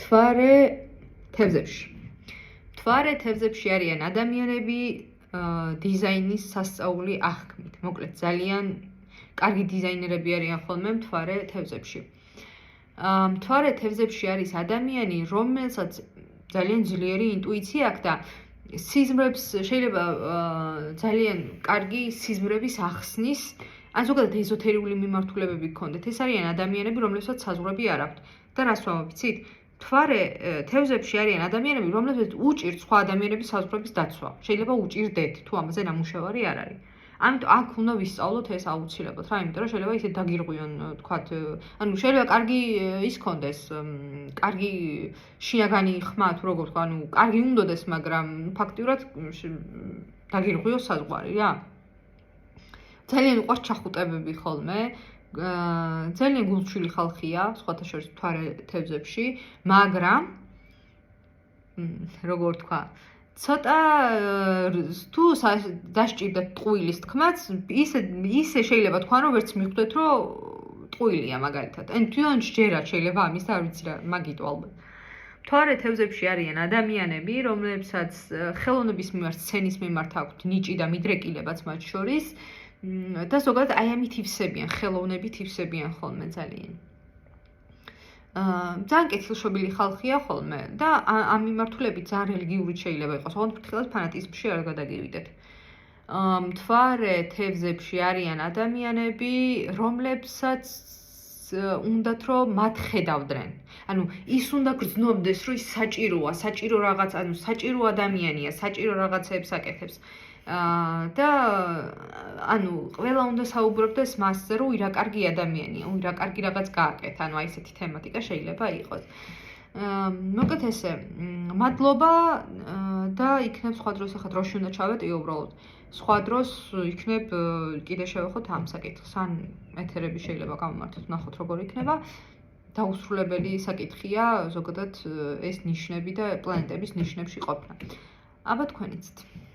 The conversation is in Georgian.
მთვარე თევზებში. მთვარე თევზებში არიან ადამიანები დიზაინის სასწაული აღქმით. მოკლედ ძალიან კარგი დიზაინერები არიან ხოლმე მთვარე თევზებში. მთვარე თევზებში არის ადამიანი, რომელსაც ძალიან ძლიერი ინტუიცია აქვს და სიზმრებს შეიძლება ძალიან კარგი სიზმრების ახსნის, ან ზოგადად ეზოთერიული მიმართულებები გქონდეთ. ეს არიან ადამიანები, რომლებსაც საზღვრები არ აქვთ. და რას ვამბობთ? მთვარე თევზებში არიან ადამიანები, რომლებსაც უჭირთ სხვა ადამიანების საზღვრების დაცვა. შეიძლება უჭირდეთ, თუ ამაზე ნამუშევარი არ არის. ამიტომ აქ უნდა ვისწავლოთ ეს აუცილებლად რა, იმიტომ რომ შეიძლება ისე დაგირღვიონ, თქვათ, ანუ შეიძლება კარგი ის ქონდეს, კარგი შინაგანი ხმა თუ როგორ თქვა, ანუ კარგი უნდოდეს, მაგრამ ფაქტიურად დაგირღვიოს საზღვარი რა. ძალიან უყვარს ჩახუტებები ხოლმე. ძალიან გულჩვილი ხალხია, სხვათა შორის მთვარე თევზებში, მაგრამ როგორ თქვა, ცოტა თუ დასჭირდათ ტყუილის თქმაც, ისე შეიძლება თქვა, რომ ვერც მიხვდეთ, რომ ტყუილია მაგალითად. ან თვითონ ჯერა შეიძლება ამის და არ ვიცი რა, მაგიტო ალბათ. მთვარე თევზებში არიან ადამიანები, რომლებსაც ხელოვნების მიმართ, სცენის მიმართ აქვთ ნიჭი და მიდრეკილებაც მათ შორის. და ზოგადად აი ამით ივსებიან, ხელოვნებით ივსებიან ხოლმე ძალიან. ძალიან კეთილშობილი ხალხია ხოლმე და ამ მიმართულებით ძალიან რელიგიურიც შეიძლება იყოს, ოღონდ ფრთხილად ფანატიზმში არ გადაგივიდეთ. მთვარე თევზებში არიან ადამიანები, რომლებსაც უნდათ რომ მათ ხედავდნენ. ანუ ის უნდა გრძნობდეს, რომ ის საჭიროა, საჭირო რაღაც, ანუ საჭირო ადამიანია, საჭირო რაღაცებს აკეთებს. და ანუ ყველა უნდა საუბრობდეს მასზე, რომ ირა კარგი ადამიანია, ირა კარგი რაღაც გააკეთა, ანუ აი ესეთი თემატიკა შეიძლება იყოს. მოკლედ ესე, მადლობა და იქნებ სხვა დროს ახლა დროში უნდა ჩავეტიო უბრალოდ. სხვა დროს იქნებ კიდე შევეხოთ ამ საკითხს, ან ეთერები შეიძლება გამომართოთ, ნახოთ როგორ იქნება. დაუსრულებელი საკითხია ზოგადად ეს ნიშნები და პლანეტების ნიშნებში ყოფნა. აბა თქვენ იცით.